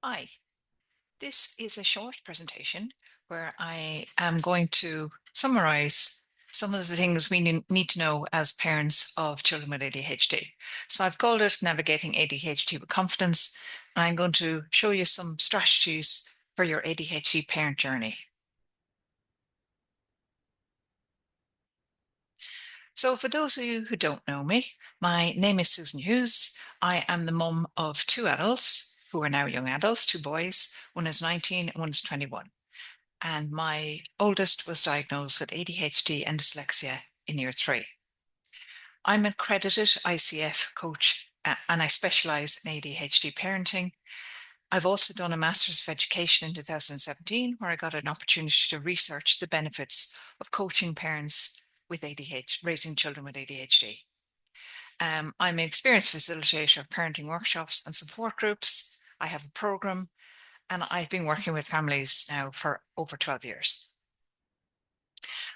Hi, this is a short presentation where I am going to summarize some of the things we need to know as parents of children with ADHD. So I've called it Navigating ADHD with Confidence. And I'm going to show you some strategies for your ADHD parent journey. So for those of you who don't know me, my name is Susan Hughes. I am the mum of two adults who are now young adults, two boys. One is 19 and one is 21. And my oldest was diagnosed with ADHD and dyslexia in year three. I'm an accredited ICF coach and I specialize in ADHD parenting. I've also done a Master's of Education in 2017, where I got an opportunity to research the benefits of coaching parents with ADHD, raising children with ADHD. I'm an experienced facilitator of parenting workshops and support groups. I have a program, and I've been working with families now for over 12 years.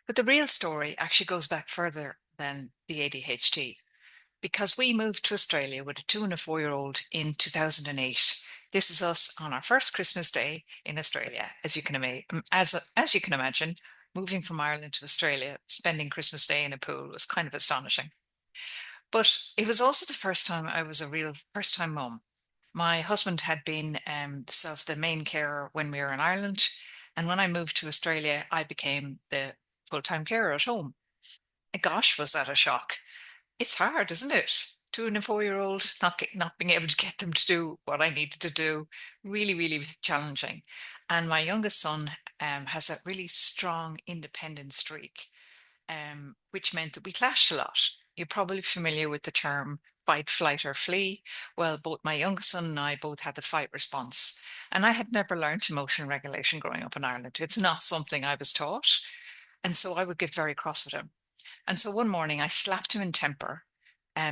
But the real story actually goes back further than the ADHD because we moved to Australia with a 2 and a 4-year-old in 2008. This is us on our first Christmas day in Australia. As you can imagine, moving from Ireland to Australia, spending Christmas Day in a pool was kind of astonishing. But it was also the first time I was a real first-time mum. My husband had been the main carer when we were in Ireland, and when I moved to Australia, I became the full-time carer at home. And gosh, was that a shock! It's hard, isn't it? 2 and a 4-year-old, not being able to get them to do what I needed to do, really, really challenging. And my youngest son has a really strong independent streak, which meant that we clashed a lot. You're probably familiar with the term fight, flight, or flee. Well, both my youngest son and I both had the fight response. And I had never learned emotion regulation growing up in Ireland. It's not something I was taught. And so I would get very cross at him. And so one morning I slapped him in temper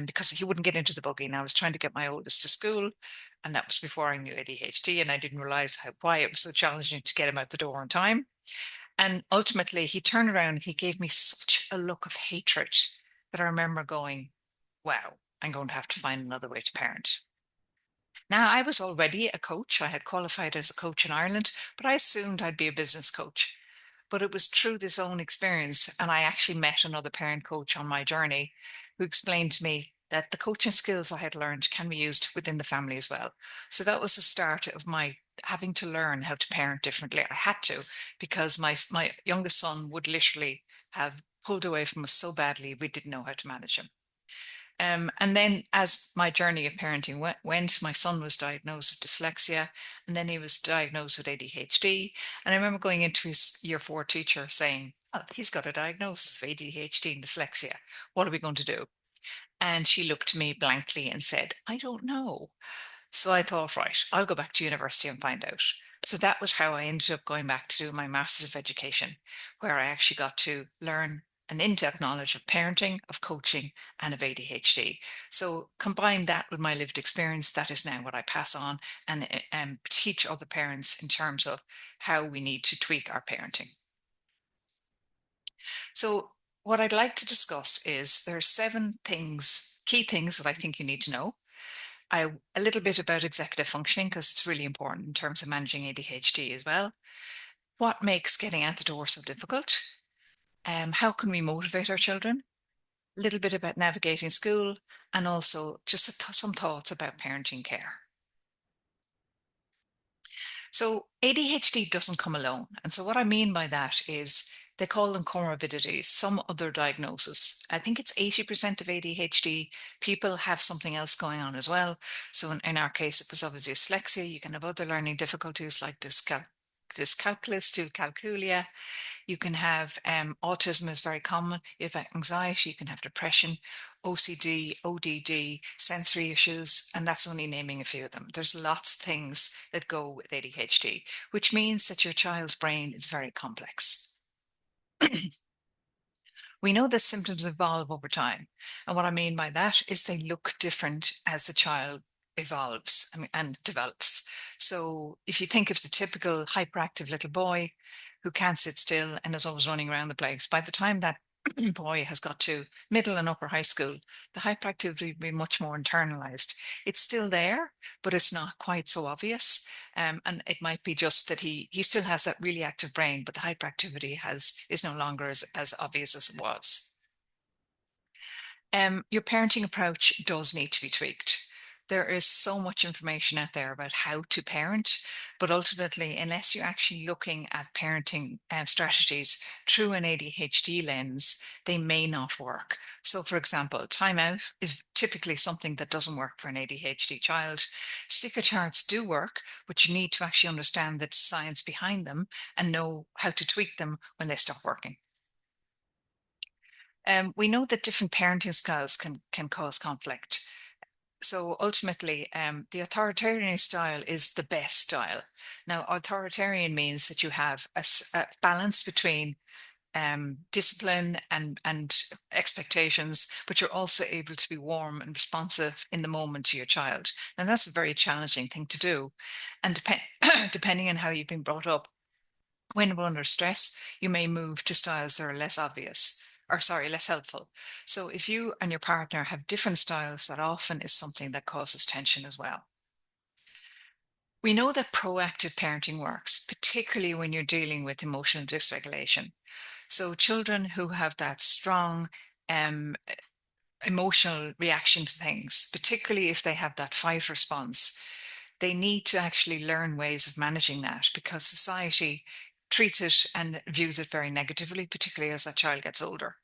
because he wouldn't get into the buggy. And I was trying to get my oldest to school. And that was before I knew ADHD. And I didn't realize why it was so challenging to get him out the door on time. And ultimately, he turned around and he gave me such a look of hatred that I remember going, wow, I'm going to have to find another way to parent. Now, I was already a coach. I had qualified as a coach in Ireland, but I assumed I'd be a business coach. But it was through this own experience, and I actually met another parent coach on my journey who explained to me that the coaching skills I had learned can be used within the family as well. So that was the start of my having to learn how to parent differently. I had to because my youngest son would literally have pulled away from us so badly we didn't know how to manage him. And then, as my journey of parenting went, my son was diagnosed with dyslexia, and then he was diagnosed with ADHD. And I remember going into his year four teacher saying, "Oh, he's got a diagnosis of ADHD and dyslexia. What are we going to do?" And she looked at me blankly and said, "I don't know." So I thought, right, I'll go back to university and find out. So that was how I ended up going back to do my Master's of Education, where I actually got to learn an in-depth knowledge of parenting, of coaching, and of ADHD. So combine that with my lived experience, that is now what I pass on and teach other parents in terms of how we need to tweak our parenting. So what I'd like to discuss is there are 7 key things that I think you need to know. A little bit about executive functioning because it's really important in terms of managing ADHD as well. What makes getting out the door so difficult? How can we motivate our children? A little bit about navigating school, and also just some thoughts about parenting care. So ADHD doesn't come alone. And so what I mean by that is they call them comorbidities, some other diagnosis. I think it's 80% of ADHD people have something else going on as well. So in our case, it was obviously dyslexia. You can have other learning difficulties like dyscalculia, dyscalculia. You can have autism is very common. You have anxiety, you can have depression, OCD, ODD, sensory issues, and that's only naming a few of them. There's lots of things that go with ADHD, which means that your child's brain is very complex. We know that symptoms evolve over time. And what I mean by that is they look different as the child evolves, and develops. So if you think of the typical hyperactive little boy who can't sit still and is always running around the place, by the time that boy has got to middle and upper high school, the hyperactivity will be much more internalized. It's still there, but it's not quite so obvious. And it might be just that he still has that really active brain, but the hyperactivity is no longer as obvious as it was. Your parenting approach does need to be tweaked. There is so much information out there about how to parent, but ultimately, unless you're actually looking at parenting strategies through an ADHD lens, they may not work. So, for example, timeout is typically something that doesn't work for an ADHD child. Sticker charts do work, but you need to actually understand the science behind them and know how to tweak them when they stop working. We know that different parenting styles can cause conflict. So ultimately, the authoritarian style is the best style. Now, authoritarian means that you have a balance between discipline and expectations, but you're also able to be warm and responsive in the moment to your child. And that's a very challenging thing to do. And depending on how you've been brought up, when we're under stress, you may move to styles that are less obvious, or sorry, less helpful. So if you and your partner have different styles, that often is something that causes tension as well. We know that proactive parenting works, particularly when you're dealing with emotional dysregulation. So children who have that strong um, emotional reaction to things, particularly if they have that fight response, they need to actually learn ways of managing that because society treats it and views it very negatively, particularly as that child gets older.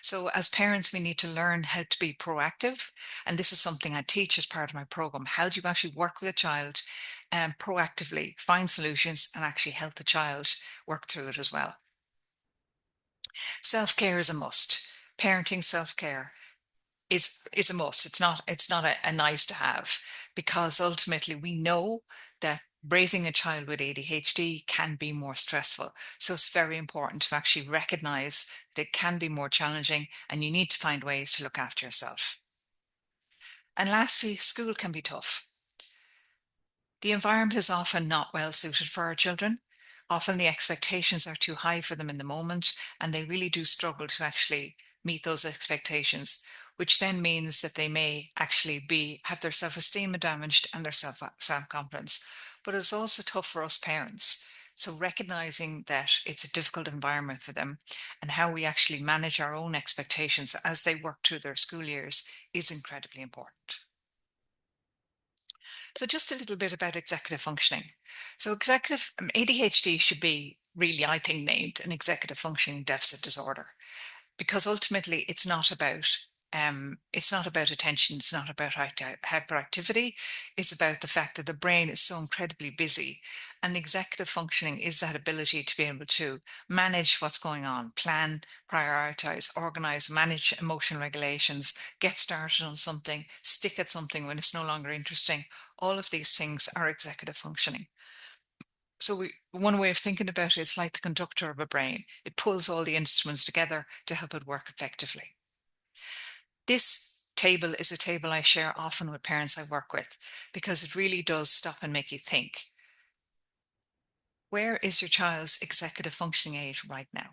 So, as parents, we need to learn how to be proactive. And this is something I teach as part of my program. How do you actually work with a child and proactively find solutions and actually help the child work through it as well? Self care is a must. Parenting self care is a must. It's not a nice to have because ultimately we know that raising a child with ADHD can be more stressful. So it's very important to actually recognize that it can be more challenging and you need to find ways to look after yourself. And lastly, school can be tough. The environment is often not well suited for our children. Often the expectations are too high for them in the moment, and they really do struggle to actually meet those expectations, which then means that they may actually have their self-esteem damaged and their self-confidence. But it's also tough for us parents. So recognizing that it's a difficult environment for them and how we actually manage our own expectations as they work through their school years is incredibly important. So just a little bit about executive functioning. So executive ADHD should be really, I think, named an executive functioning deficit disorder because ultimately it's not about attention, it's not about hyperactivity, it's about the fact that the brain is so incredibly busy, and the executive functioning is that ability to be able to manage what's going on, plan, prioritize, organize, manage emotional regulations, get started on something, stick at something when it's no longer interesting. All of these things are executive functioning. So one way of thinking about it, it's like the conductor of a brain. It pulls all the instruments together to help it work effectively. This table is a table I share often with parents I work with because it really does stop and make you think. Where is your child's executive functioning age right now?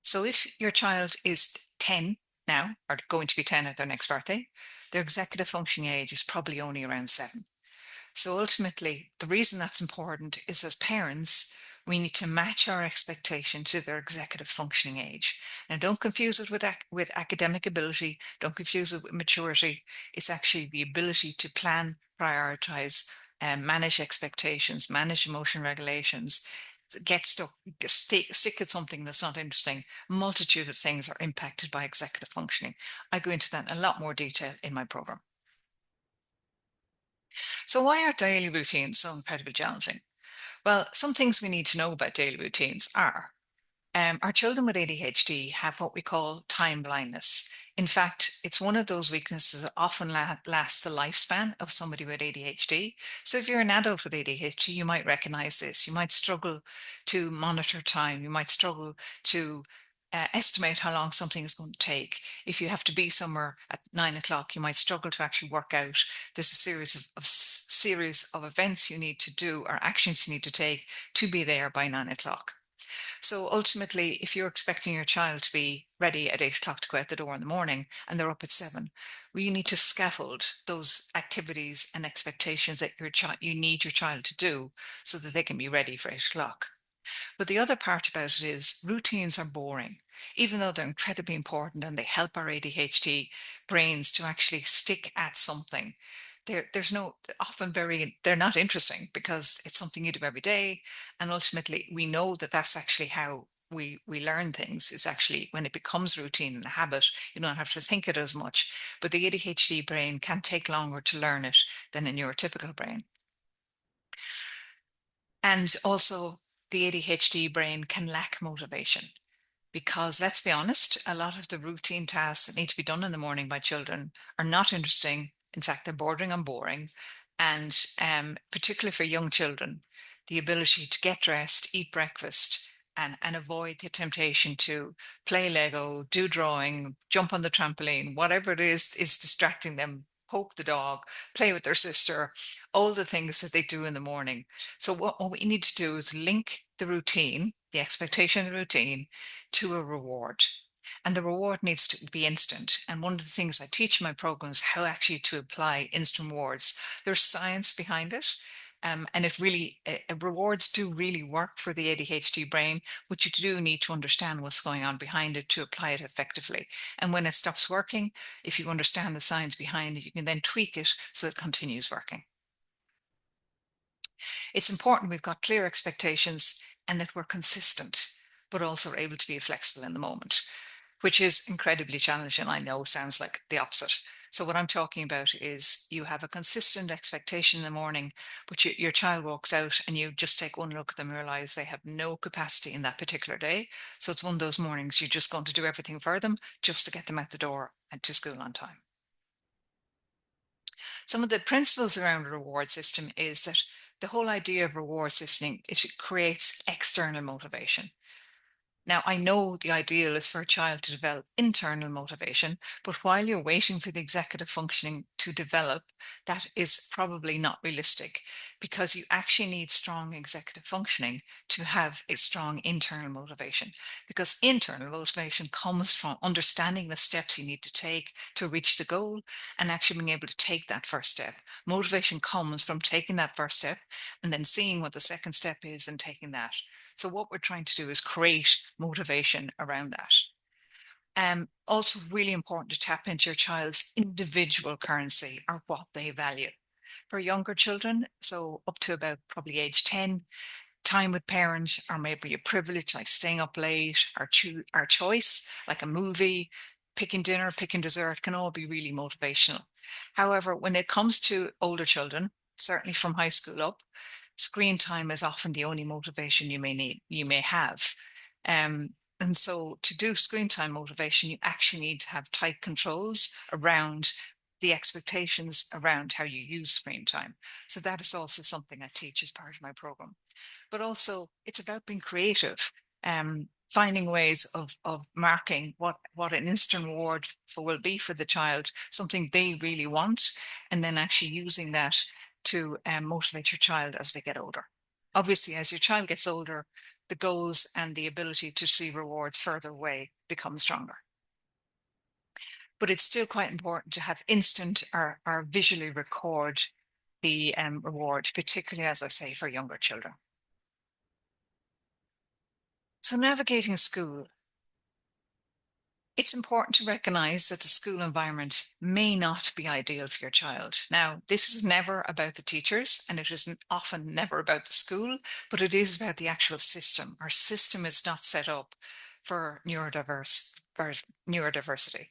So if your child is 10 now, or going to be 10 at their next birthday, their executive functioning age is probably only around 7. So ultimately, the reason that's important is as parents, we need to match our expectation to their executive functioning age. Now, don't confuse it with academic ability. Don't confuse it with maturity. It's actually the ability to plan, prioritize, and manage expectations, manage emotion regulations, get stuck, stick at something that's not interesting. A multitude of things are impacted by executive functioning. I go into that in a lot more detail in my program. So why are daily routines so incredibly challenging? Well, some things we need to know about daily routines are our children with ADHD have what we call time blindness. In fact, it's one of those weaknesses that often lasts the lifespan of somebody with ADHD. So if you're an adult with ADHD, you might recognize this. You might struggle to monitor time. You might struggle to estimate how long something is going to take. If you have to be somewhere at 9 o'clock, you might struggle to actually work out. There's a series of events you need to do or actions you need to take to be there by 9 o'clock. So ultimately, if you're expecting your child to be ready at 8 o'clock to go out the door in the morning and they're up at 7, well, you need to scaffold those activities and expectations that you need your child to do so that they can be ready for 8 o'clock. But the other part about it is routines are boring, even though they're incredibly important and they help our ADHD brains to actually stick at something. There's no often very they're not interesting because it's something you do every day, and ultimately we know that that's actually how we learn things. Is actually when it becomes routine and a habit, you don't have to think it as much. But the ADHD brain can take longer to learn it than a neurotypical brain. And also, the ADHD brain can lack motivation because, let's be honest, a lot of the routine tasks that need to be done in the morning by children are not interesting. In fact, they're bordering on boring. And particularly for young children, the ability to get dressed, eat breakfast, and avoid the temptation to play Lego, do drawing, jump on the trampoline, whatever it is distracting them, poke the dog, play with their sister, all the things that they do in the morning. So what we need to do is link the routine, the expectation of the routine, to a reward. And the reward needs to be instant. And one of the things I teach in my programs how actually to apply instant rewards. There's science behind it. And it really, rewards do really work for the ADHD brain, but you do need to understand what's going on behind it to apply it effectively. And when it stops working, if you understand the science behind it, you can then tweak it so it continues working. It's important we've got clear expectations and that we're consistent, but also able to be flexible in the moment, which is incredibly challenging. I know sounds like the opposite. So what I'm talking about is you have a consistent expectation in the morning, but your child walks out and you just take one look at them and realize they have no capacity in that particular day. So it's one of those mornings you're just going to do everything for them just to get them out the door and to school on time. Some of the principles around a reward system is that the whole idea of reward system, it creates external motivation. Now, I know the ideal is for a child to develop internal motivation, but while you're waiting for the executive functioning to develop, that is probably not realistic because you actually need strong executive functioning to have a strong internal motivation. Because internal motivation comes from understanding the steps you need to take to reach the goal and actually being able to take that first step. Motivation comes from taking that first step and then seeing what the second step is and taking that. So what we're trying to do is create motivation around that. Also really important to tap into your child's individual currency or what they value. For younger children, so up to about probably age 10, time with parents or maybe a privilege like staying up late or our choice like a movie, picking dinner, picking dessert can all be really motivational. However, when it comes to older children, certainly from high school up, screen time is often the only motivation you may have. um, and so to do screen time motivation you actually need to have tight controls around the expectations around how you use screen time. So that is also something I teach as part of my program. But also it's about being creative, finding ways of marking what an instant reward will be for the child, something they really want, and then actually using that to motivate your child as they get older. Obviously, as your child gets older, the goals and the ability to see rewards further away become stronger. But it's still quite important to have instant or visually record the reward, particularly, as I say, for younger children. So navigating school, it's important to recognize that the school environment may not be ideal for your child. Now, this is never about the teachers and it is often never about the school, but it is about the actual system. Our system is not set up for neurodiversity.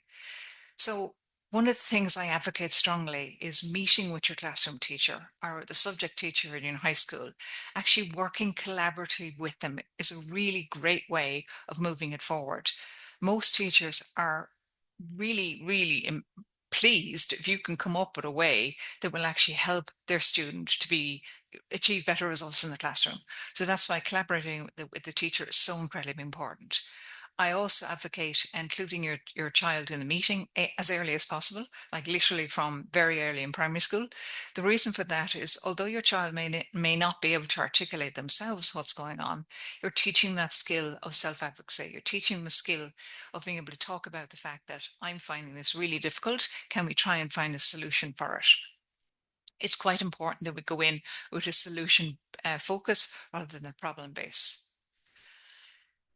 So one of the things I advocate strongly is meeting with your classroom teacher or the subject teacher in your high school. Actually working collaboratively with them is a really great way of moving it forward. Most teachers are really pleased if you can come up with a way that will actually help their student to achieve better results in the classroom. So that's why collaborating with the teacher is so incredibly important. I also advocate including your child in the meeting as early as possible, like literally from very early in primary school. The reason for that is although your child may not be able to articulate themselves what's going on, you're teaching that skill of self-advocacy. You're teaching the skill of being able to talk about the fact that I'm finding this really difficult. Can we try and find a solution for it? It's quite important that we go in with a solution focus rather than a problem base.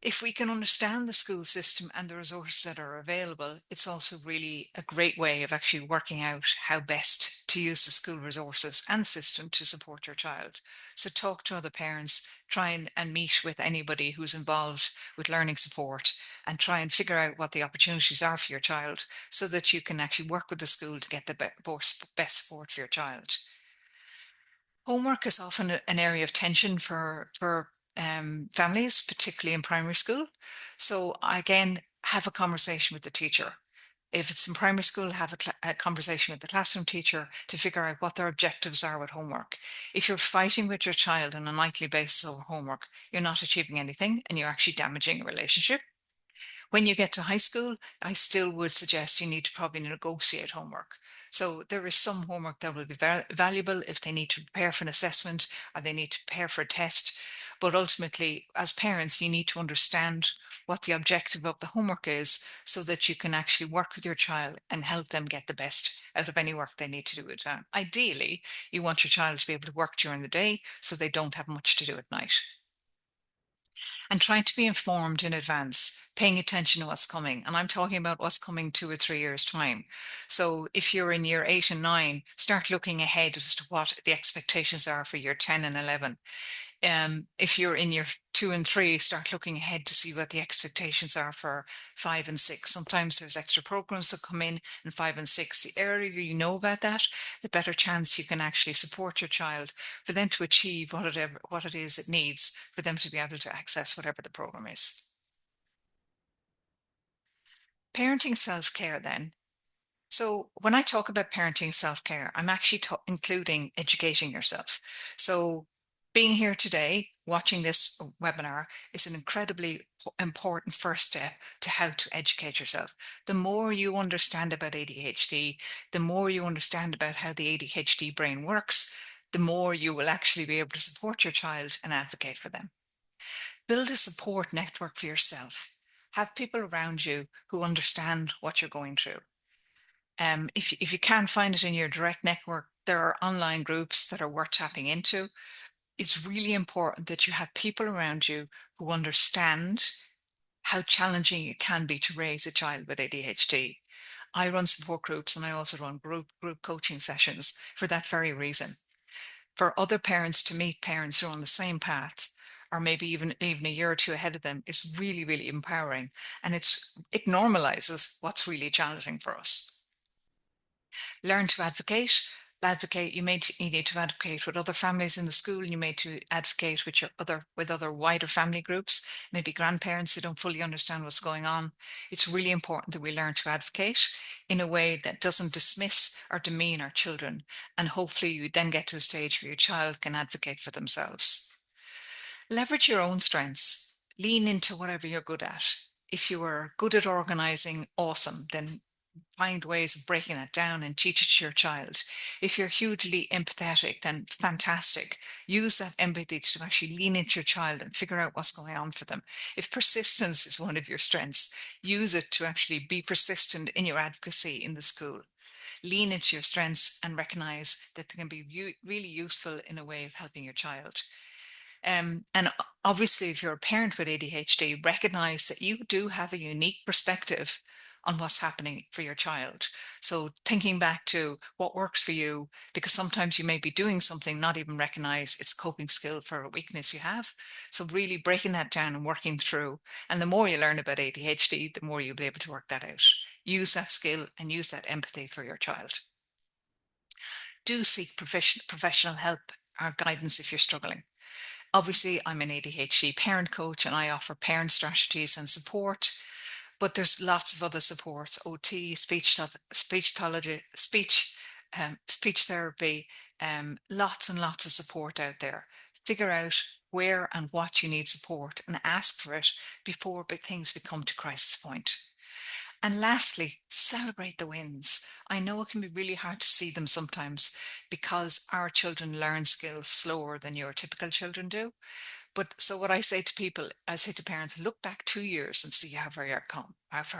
If we can understand the school system and the resources that are available, it's also really a great way of actually working out how best to use the school resources and system to support your child. So talk to other parents, try and meet with anybody who's involved with learning support and try and figure out what the opportunities are for your child so that you can actually work with the school to get the best support for your child. Homework is often an area of tension for families, particularly in primary school. So again, have a conversation with the teacher. If it's in primary school, have a conversation with the classroom teacher to figure out what their objectives are with homework. If you're fighting with your child on a nightly basis over homework, you're not achieving anything and you're actually damaging a relationship. When you get to high school, I still would suggest you need to probably negotiate homework. So there is some homework that will be valuable if they need to prepare for an assessment or they need to prepare for a test. But ultimately, as parents, you need to understand what the objective of the homework is so that you can actually work with your child and help them get the best out of any work they need to do at time. Ideally, you want your child to be able to work during the day so they don't have much to do at night, and trying to be informed in advance, paying attention to what's coming. And I'm talking about what's coming 2 or 3 years' time. So if you're in year 8 and 9, start looking ahead as to what the expectations are for year 10 and 11. If you're in year 2 and 3, start looking ahead to see what the expectations are for 5 and 6. Sometimes there's extra programs that come in 5 and 6. The earlier you know about that, the better chance you can actually support your child for them to achieve what it is it needs for them to be able to access whatever the program is. Parenting self-care then. So when I talk about parenting self-care, I'm actually including educating yourself. So being here today, watching this webinar is an incredibly important first step to how to educate yourself. The more you understand about ADHD, the more you understand about how the ADHD brain works, the more you will actually be able to support your child and advocate for them. Build a support network for yourself. Have people around you who understand what you're going through. If you can't find it in your direct network, there are online groups that are worth tapping into. It's really important that you have people around you who understand how challenging it can be to raise a child with ADHD. I run support groups and I also run group coaching sessions for that very reason. For other parents to meet parents who are on the same path, or maybe even a year or two ahead of them, is really, really empowering. And it normalizes what's really challenging for us. Learn to advocate. You need to advocate with other families in the school. You may to advocate with other wider family groups, maybe grandparents who don't fully understand what's going on. It's really important that we learn to advocate in a way that doesn't dismiss or demean our children. And hopefully you then get to a stage where your child can advocate for themselves. Leverage your own strengths. Lean into whatever you're good at. If you are good at organizing, awesome, then find ways of breaking that down and teach it to your child. If you're hugely empathetic, then fantastic. Use that empathy to actually lean into your child and figure out what's going on for them. If persistence is one of your strengths, use it to actually be persistent in your advocacy in the school. Lean into your strengths and recognize that they can be really useful in a way of helping your child. And obviously, if you're a parent with ADHD, recognize that you do have a unique perspective on what's happening for your child. So thinking back to what works for you, because sometimes you may be doing something, not even recognize it's a coping skill for a weakness you have. So really breaking that down and working through. And the more you learn about ADHD, the more you'll be able to work that out. Use that skill and use that empathy for your child. Do seek professional help or guidance if you're struggling. Obviously, I'm an ADHD parent coach and I offer parent strategies and support, but there's lots of other supports: OT, speech therapy, lots and lots of support out there. Figure out where and what you need support and ask for it before big things become to crisis point. And lastly, celebrate the wins. I know it can be really hard to see them sometimes because our children learn skills slower than your typical children do. But so what I say to people, I say to parents, look back 2 years and see how far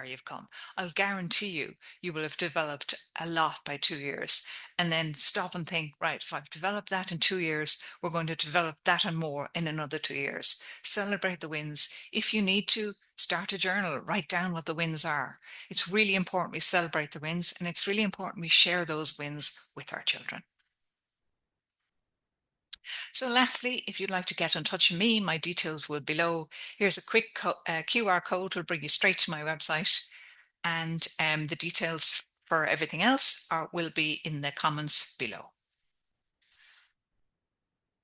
you've come. I'll guarantee you, you will have developed a lot by 2 years. And then stop and think, right, if I've developed that in 2 years, we're going to develop that and more in another 2 years. Celebrate the wins. If you need to, start a journal, write down what the wins are. It's really important we celebrate the wins, and it's really important we share those wins with our children. So lastly, if you'd like to get in touch with me, my details will below. Here's a quick QR code will bring you straight to my website, and the details for everything else will be in the comments below.